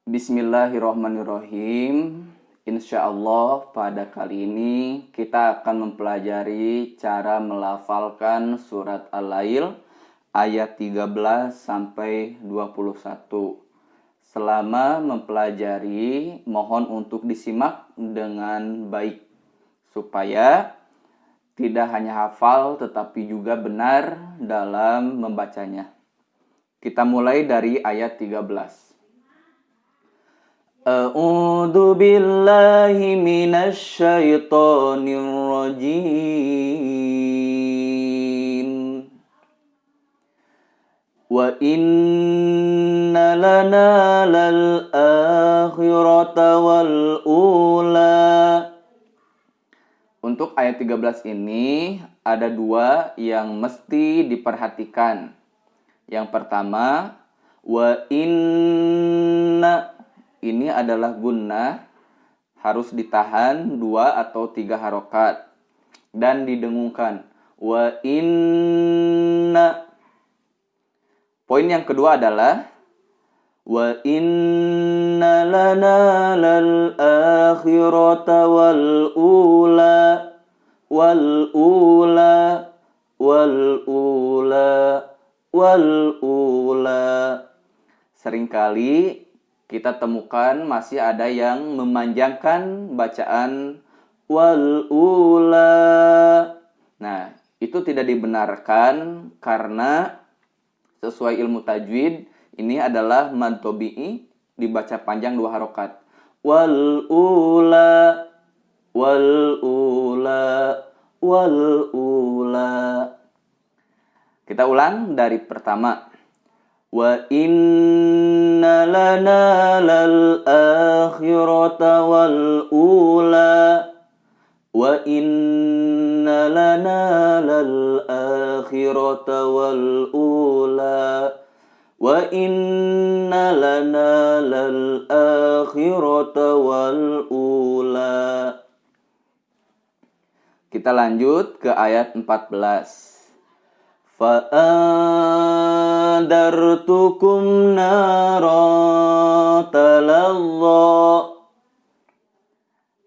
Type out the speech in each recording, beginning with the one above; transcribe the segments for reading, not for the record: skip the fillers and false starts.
Bismillahirrahmanirrahim. Insya Allah pada kali ini kita akan mempelajari cara melafalkan surat Al-Lail ayat 13 sampai 21. Selama mempelajari, mohon untuk disimak dengan baik supaya tidak hanya hafal tetapi juga benar dalam membacanya. Kita mulai dari ayat 13. A'udzu billahi minasy syaithanir rajim. Wa inna lana lal akhirata wal ula. Untuk ayat 13 ini ada dua yang mesti diperhatikan. Yang pertama, wa inna, ini adalah gunnah, harus ditahan 2 atau 3 harokat dan didengungkan. Wa inna. Poin yang kedua adalah wa inna lana lal akhirata wal ula wal ula wal ula wal ula. Seringkali kita temukan masih ada yang memanjangkan bacaan wal ula. Nah, itu tidak dibenarkan karena sesuai ilmu tajwid ini adalah mad tabi'i, dibaca panjang 2 harokat. Wal ula wal ula wal ula. Kita ulang dari pertama. Wa inna lana lal akhirata wal ula. Wa inna lana lal akhirata wal ula. Wa inna lana lal akhirata wal ula. Kita lanjut ke ayat 14. Fa'andartukum nara talazza.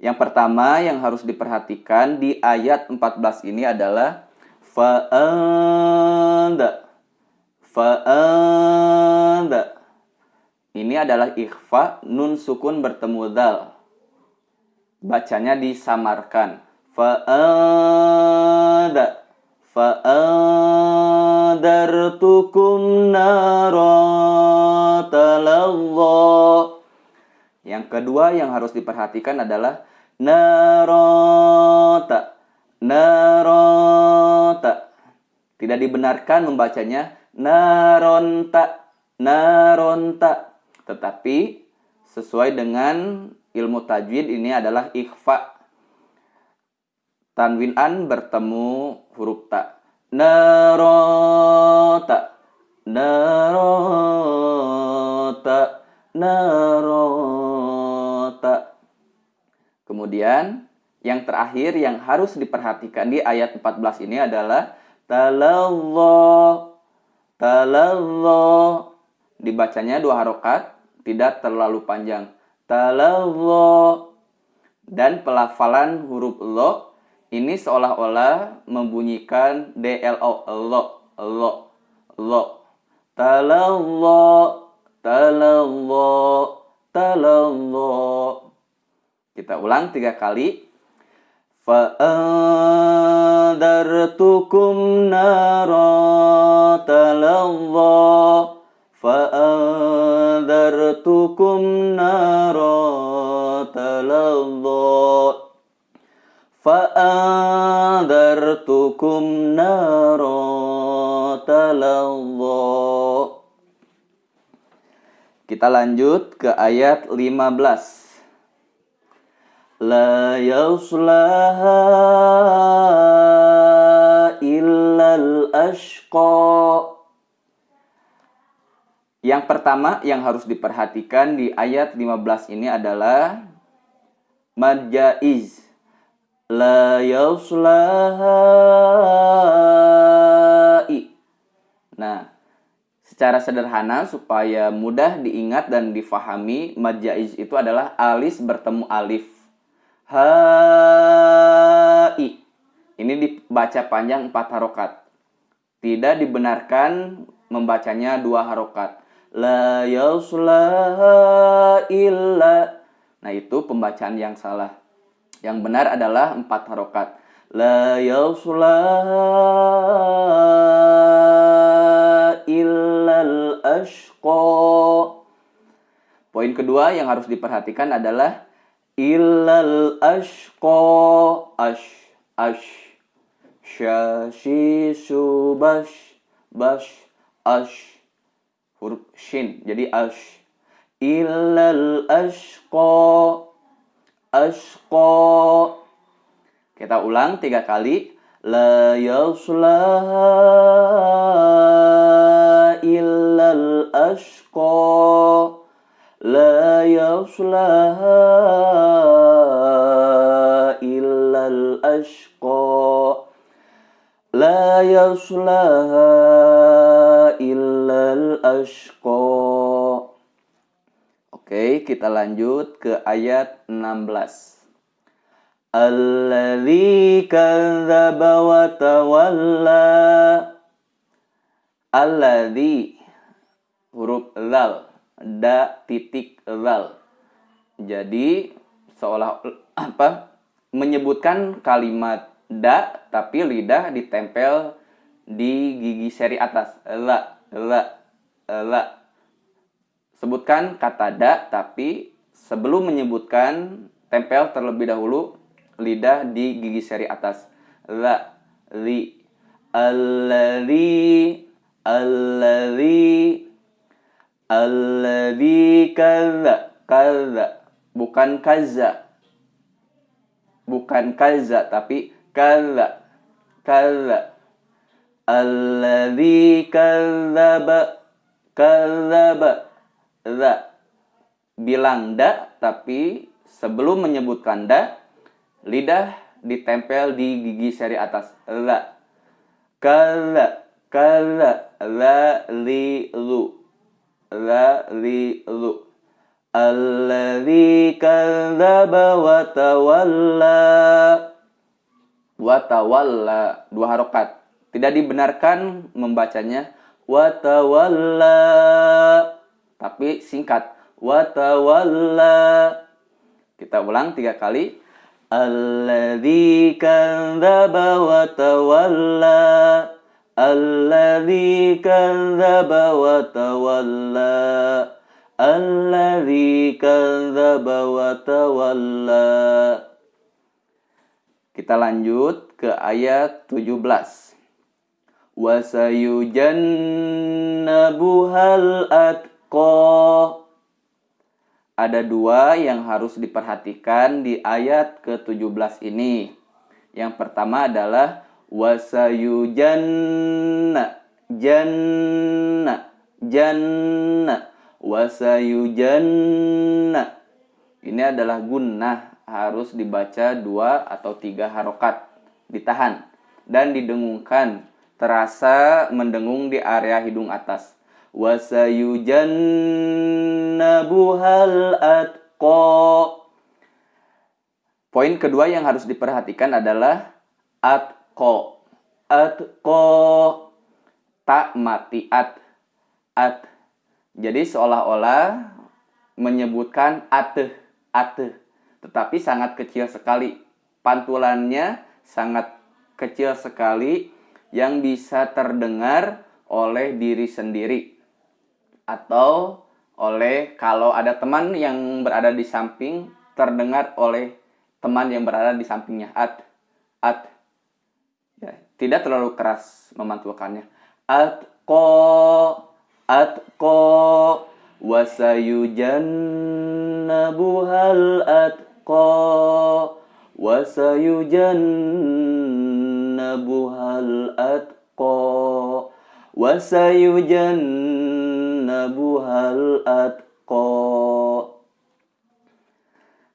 Yang pertama yang harus diperhatikan di ayat 14 ini adalah fa'anda. Ini adalah ikhfa, nun sukun bertemu dal. Bacanya disamarkan. Fa'anda. Fa'andartukum nara talazza. Yang kedua yang harus diperhatikan adalah narota. Narota. Tidak dibenarkan membacanya naronta. Naronta. Tetapi sesuai dengan ilmu tajwid ini adalah ikhfa. Tanwin an bertemu huruf ta. Narota. Narota. Narota. Kemudian yang terakhir yang harus diperhatikan di ayat 14 ini adalah talazza. Talazza. Dibacanya 2 harokat, tidak terlalu panjang. Talazza. Dan pelafalan huruf lo ini seolah-olah membunyikan DLO, lo, lo, lo. Talazza, talazza, talazza. Kita ulang 3 kali. Fa'andartukum nara talazza. Fa'andartukum nara talazza. Fa'andartukum nara talazza. Kita lanjut ke ayat 15. La yaslaha illal ashqa. Yang pertama yang harus diperhatikan di ayat 15 ini adalah mad jaiz. La yaslaha. Nah, Secara sederhana supaya mudah diingat dan difahami, mad jaiz itu adalah alis bertemu alif. Hai. Ini dibaca panjang 4 harokat. Tidak dibenarkan membacanya 2 harokat. La yaslaha illa. Nah, itu pembacaan yang salah. Yang benar adalah 4 harokat. La yaslaha illal ashqa. Poin kedua yang harus diperhatikan adalah illal ashqa. Syashi subash bash ash. Huruf shin jadi ash. Illal ashqa. Kita ulang 3 kali. La yaslaha illal ashqa. La yaslaha illal ashqa. La yaslaha illal ashqa. Oke, kita lanjut ke ayat 16. Alladzi kadzdzaba wa tawalla. Alladzi huruf zal, da titik zal. Jadi seolah menyebutkan kalimat da tapi lidah ditempel di gigi seri atas. La. Sebutkan kata da tapi sebelum menyebutkan tempel terlebih dahulu lidah di gigi seri atas. La, li, alladzi kadza. Bukan kaza tapi kadza. Alladzi kadzaba. La. Bilang da tapi sebelum menyebutkan da lidah ditempel di gigi seri atas. La. Kalla. La li lu. Alladzi kadzdzaba wa tawalla. 2 harokat. Tidak dibenarkan membacanya wa tawalla tapi singkat. Wa tawalla. Kita ulang 3 kali. Alladzi kadzdzaba wa tawalla. Alladzi kadzdzaba wa tawalla. Alladzi kadzdzaba wa tawalla. Kita lanjut ke ayat 17. Wa sayujannabuhal atqa. Ada 2 yang harus diperhatikan di ayat ke-17 ini. Yang pertama adalah wasayujanna. Wasayujanna. Ini adalah gunnah, harus dibaca 2 atau 3 harokat. Ditahan dan didengungkan, terasa mendengung di area hidung atas. Wasayujannabuhal atqa. Poin kedua yang harus diperhatikan adalah atqa. Tak mati at. Jadi seolah-olah menyebutkan ateh. Tetapi sangat kecil sekali. Pantulannya sangat kecil sekali yang bisa terdengar oleh diri sendiri. Atau oleh kalau ada teman yang berada di samping, terdengar oleh teman yang berada di sampingnya. At. Ya, tidak terlalu keras memantulkannya. Atqa. Wasayujannabuhal atqa. Wasayujannabuhal atqa. Wasayujannabuhal atqa.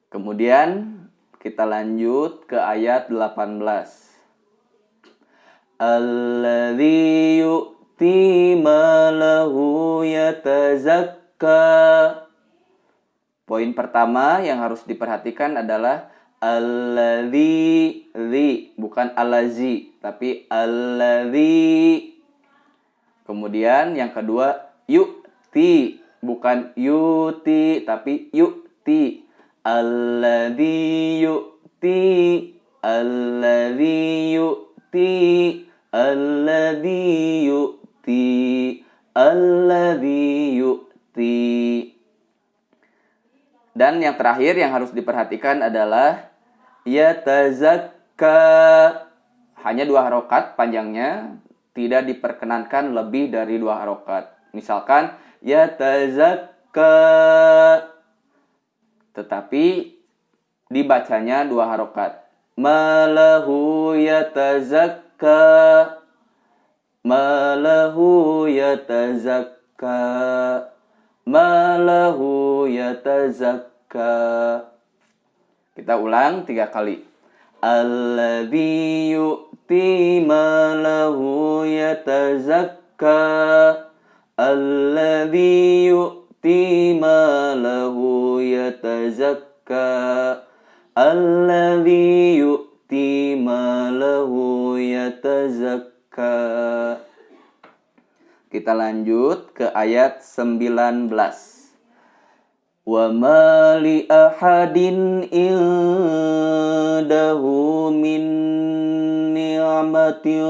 Kemudian kita lanjut ke ayat 18. Alladzi yu'ti malahu yatazakka. Poin pertama yang harus diperhatikan adalah alladzi, bukan allazi, tapi alladzi. Kemudian yang kedua yu'ti, bukan yuti, tapi yu'ti. Alladzi yu'ti, alladzi yu'ti, alladzi yu'ti, alladzi yu'ti. Dan yang terakhir yang harus diperhatikan adalah yatazakka. Hanya 2 harokat panjangnya, tidak diperkenankan lebih dari 2 harokat. Misalkan yatazakka, tetapi dibacanya 2 harokat. Malahu yatazakka, malahu yatazakka, malahu yatazakka. Kita ulang 3 kali. Alladzi yu'ti malahu yatazakka, alladzi yu'ti malahu yatazakka, alladzi yu'ti malahu yatazakka. Kita lanjut ke ayat 19. Wa ma li ahadin indahu min ni'matin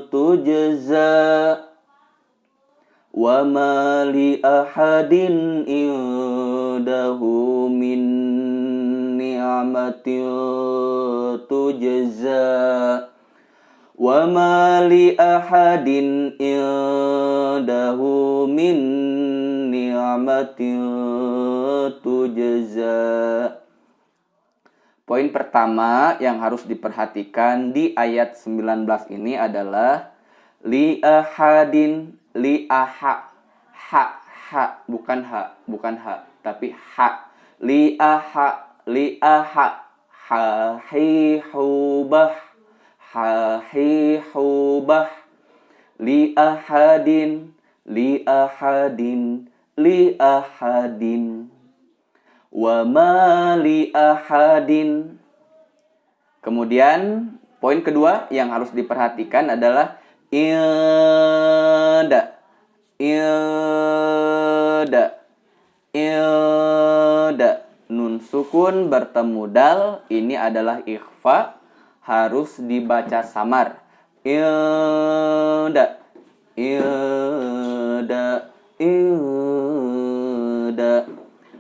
tujza. Wa ma li ahadin indahu min ni'matin tujza. Wa ma li ahadin indahu min ni'matin tujza. Poin pertama yang harus diperhatikan di ayat 19 ini adalah li ahadin, li aha, ha, bukan ha, tapi ha. Li aha, ha hi hubah, hahihubah. Li ahadin, li ahadin, li ahadin. Wa ma li ahadin. Kemudian poin kedua yang harus diperhatikan adalah ilda, ilda, ilda. Nun sukun bertemu dal, ini adalah ikhfa, harus dibaca samar. Ilda, ilda, ilda.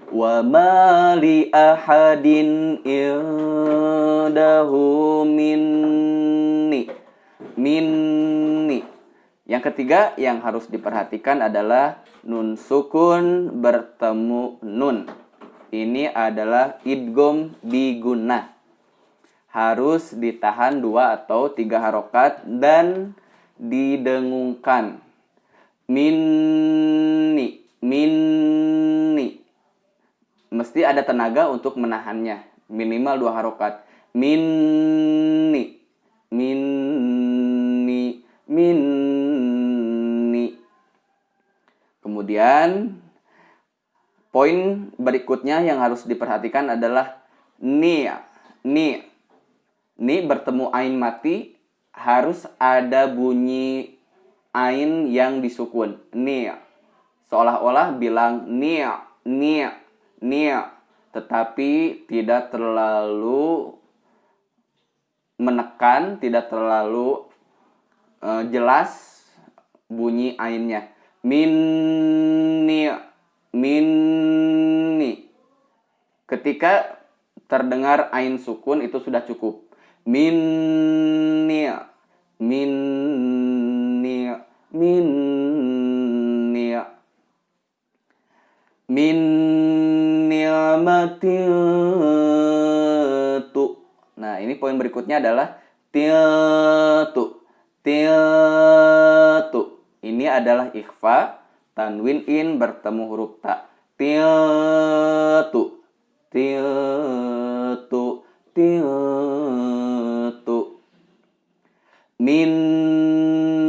Wa ma li ahadin ildahu minni, minni. Yang ketiga yang harus diperhatikan adalah nun sukun bertemu nun. Ini adalah idgham bi gunnah. Harus ditahan 2 atau 3 harokat dan didengungkan. Minni, minni. Mesti ada tenaga untuk menahannya. Minimal 2 harokat. Minni, minni, minni. Kemudian poin berikutnya yang harus diperhatikan adalah ni, ni. Ni bertemu ain mati, harus ada bunyi ain yang disukun. Ni. Seolah-olah bilang ni, ni, ni. Tetapi tidak terlalu menekan, tidak terlalu jelas bunyi ainnya. Minni, minni. Ketika terdengar ain sukun itu sudah cukup. Minni, minni, minni. Min ni'matin tu. Nah, ini poin berikutnya adalah tiltu, tiltu. Ini adalah ikhfa, tanwin in bertemu huruf ta. Tiltu, tiltu, tiltu. Min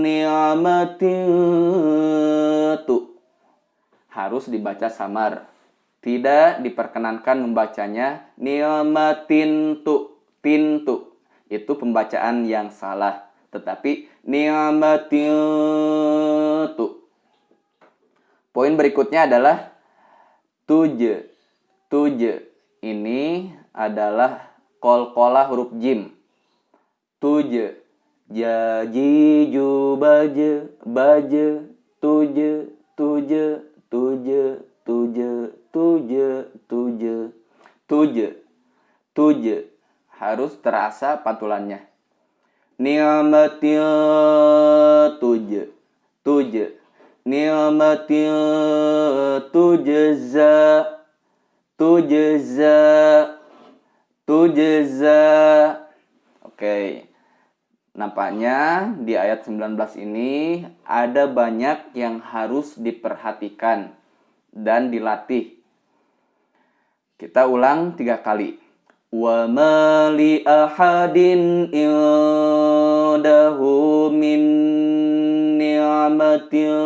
ni'matin tu. harus dibaca samar. Tidak diperkenankan membacanya ni'matin tintu. Itu pembacaan yang salah. Tetapi ni'matin tu. Poin berikutnya adalah tuje. Ini adalah qalqalah huruf jim. Tuje. Jaji ju baje tuje harus terasa pantulannya. Ni'matil tuje ni'matil tujza. Oke. Nampaknya di ayat 19 ini ada banyak yang harus diperhatikan dan dilatih. Kita ulang 3 kali. Wa ma li ahadin indahu min ni'matin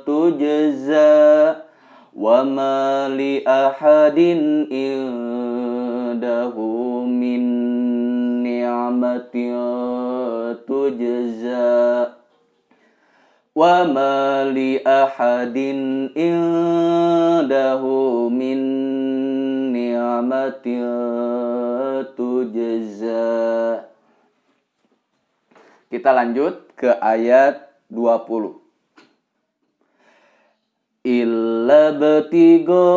tujza wa ma li ahadin indahu min ni'matin tujza wa ma li ahadin indahu min ni'matin tujza. Kita lanjut ke ayat 20. Illa batigo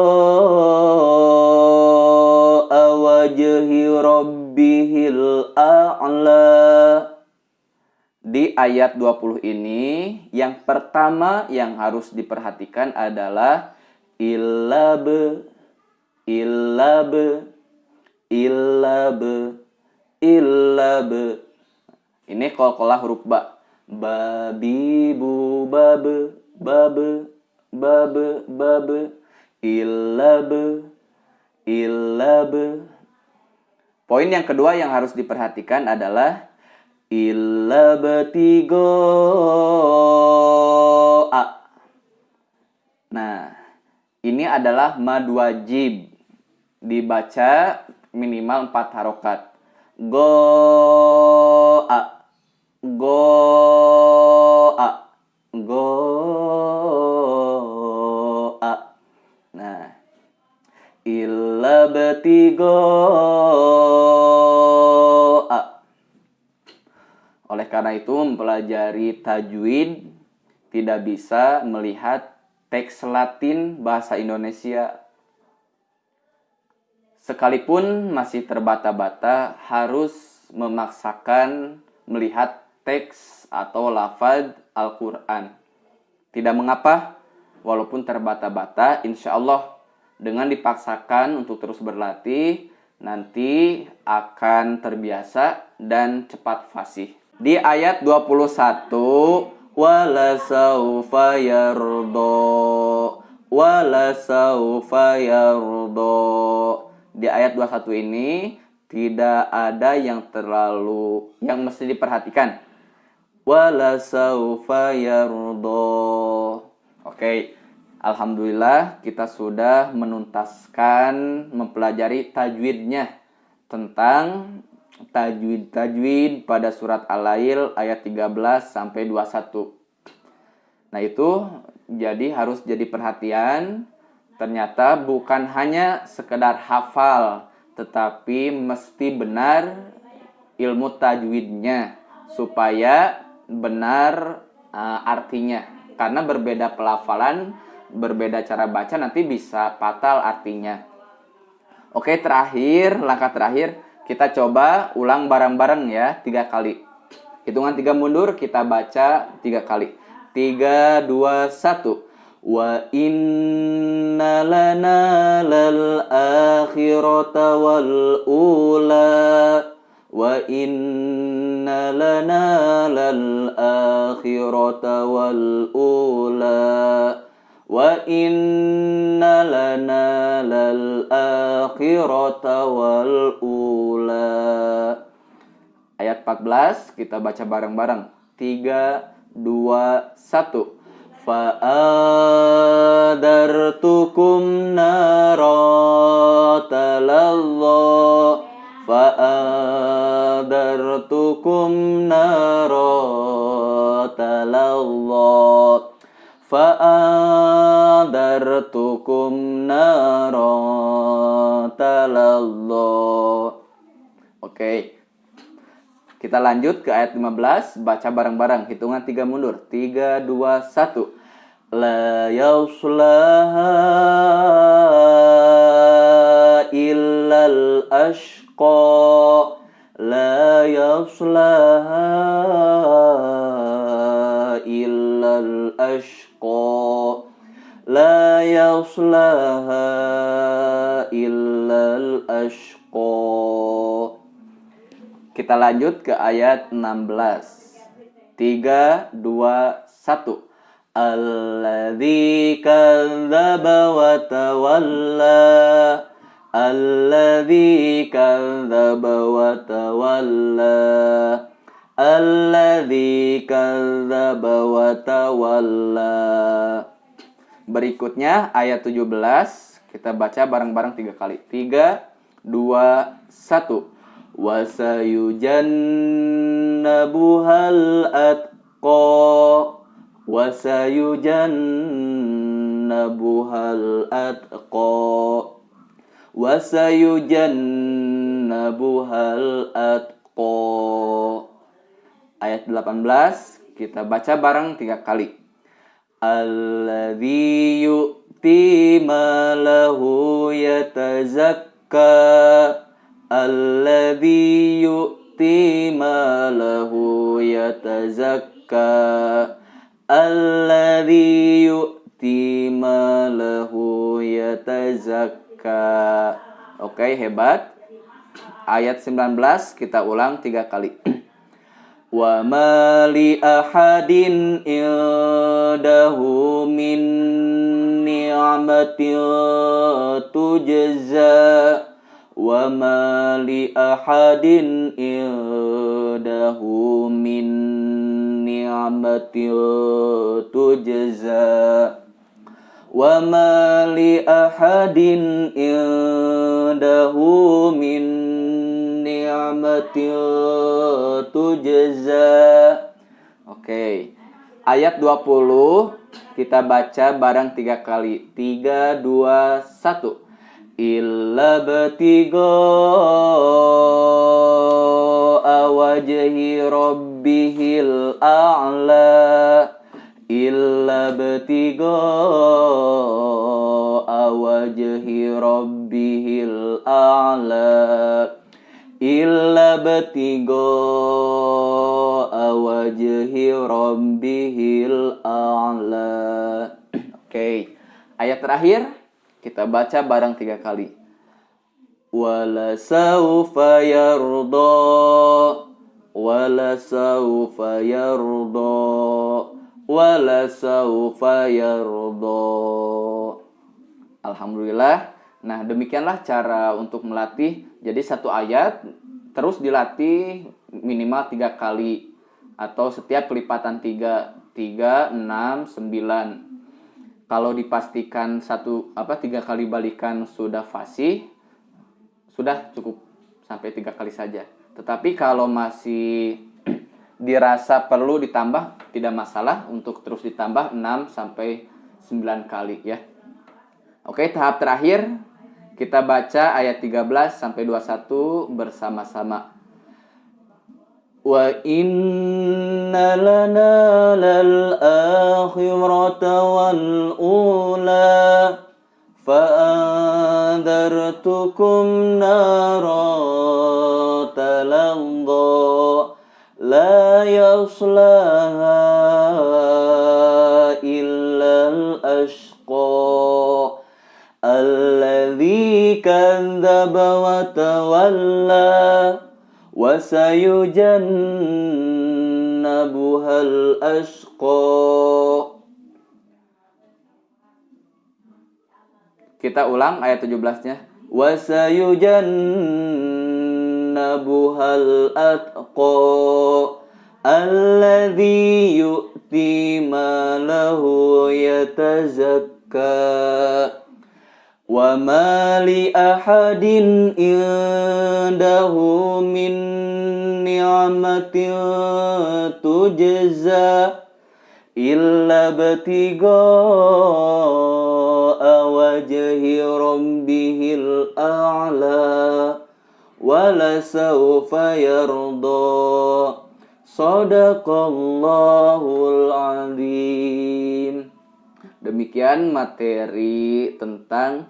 awajhi rabbihil a'la. Di ayat 20 ini yang pertama yang harus diperhatikan adalah illabe. Ini qalqalah huruf ba. Babi bu babe illabe. Poin yang kedua yang harus diperhatikan adalah illabatigo a. Nah, ini adalah mad wajib. Dibaca minimal 4 harokat. Goa. Nah, illabatigoa. Oleh karena itu mempelajari tajwid tidak bisa melihat teks Latin bahasa Indonesia. Sekalipun masih terbata-bata, harus memaksakan melihat teks atau lafaz Al-Quran. Tidak mengapa, walaupun terbata-bata, insya Allah dengan dipaksakan untuk terus berlatih, nanti akan terbiasa dan cepat fasih. Di ayat 21, wala saufa yardo. Di ayat 21 ini tidak ada yang mesti diperhatikan. Wala saufa yardo. Oke. Alhamdulillah kita sudah menuntaskan mempelajari tajwidnya tentang tajwid pada surat Al-Lail ayat 13 sampai 21. Nah, itu jadi harus jadi perhatian. Ternyata bukan hanya sekedar hafal, tetapi mesti benar ilmu tajwidnya supaya benar artinya. Karena berbeda pelafalan, berbeda cara baca, nanti bisa fatal artinya. Oke, langkah terakhir, kita coba ulang bareng-bareng ya 3 kali. Hitungan 3 mundur, kita baca 3 kali. 3, 2, 1. Wa inna lana lal akhirata wal ula. Wa inna lana lal akhirata wal ula. Wa inna lana lal akhirata wal ula. Ayat 14 kita baca bareng-bareng. 3, 2, 1. fa'adartukum nara talallah fa'adartukum nara talallah fa'adartukum nara talallah. Oke. Kita lanjut ke ayat 15, baca bareng-bareng, hitungan 3 mundur. 3 2 1. La yauslaha illal ashqa. La yauslaha illal ashqa. La yauslaha illal ashqa. Kita lanjut ke ayat 16. 3 2 1. Alladzi kadzdzaba wa tawalla. Alladzi kadzdzaba wa tawalla. Alladzi kadzdzaba wa tawalla. Berikutnya ayat 17. Kita baca bareng-bareng 3 kali. 3 2 1. Wasayujannabuhal atqa. Wasayujannabuhal atqa. Wasayujannabuhal atqa. Ayat 18 kita baca bareng 3 kali. Alladzi yu'ti malahu yatazakka. Alladzi yu'ti malahu yatazakka. Alladzi yu'ti malahu yatazakka. Oke, hebat. Ayat 19 kita ulang 3 kali. Wa ma li ahadin indahu min ni'matin tujza. Wa ma li ahadin indahu min ni'matin tujza. Wa ma li ahadin indahu min ni'matin tujza. Oke. Ayat 20 kita baca bareng 3 kali. 3 2 1. Illa batigaa wajhi rabbihil a'la. Illa batigaa wajhi rabbihil a'la. Illa batigaa wajhi rabbihil a'la. Oke. Ayat terakhir kita baca bareng 3 kali. Wala sawfa yarda. Wala sawfa yarda. Wala sawfa yarda. Alhamdulillah. Nah, demikianlah cara untuk melatih. Jadi satu ayat terus dilatih minimal 3 kali. Atau setiap kelipatan 3, 3, 6, 9. Kalau dipastikan 3 kali balikan sudah fasih, sudah cukup sampai 3 kali saja. Tetapi kalau masih dirasa perlu ditambah, tidak masalah untuk terus ditambah 6 sampai 9 kali ya. Oke, tahap terakhir kita baca ayat 13 sampai 21 bersama-sama. Wa inna lana lal akhirata wal ula fa andartukum nara talallah la yaslaha illal ashqa alladzi kadzdzaba wa tawalla wasayujannabuhal ashqa. Kita ulang ayat 17-nya. Wasayujannabuhal atqa alladzi yu'ti malahu lahu yatazakka wa ma li ahadin indahu min ni'matin tujza illa batigaa wajhi rabbihil a'la wala sawfa yarda. Shadaqallahul azim. Demikian materi tentang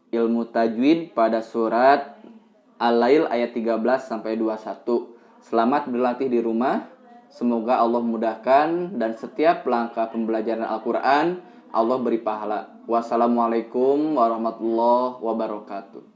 ilmu tajwid pada surat Al-Lail ayat 13 sampai 21. Selamat berlatih di rumah. Semoga Allah mudahkan dan setiap langkah pembelajaran Al-Qur'an Allah beri pahala. Wassalamualaikum warahmatullahi wabarakatuh.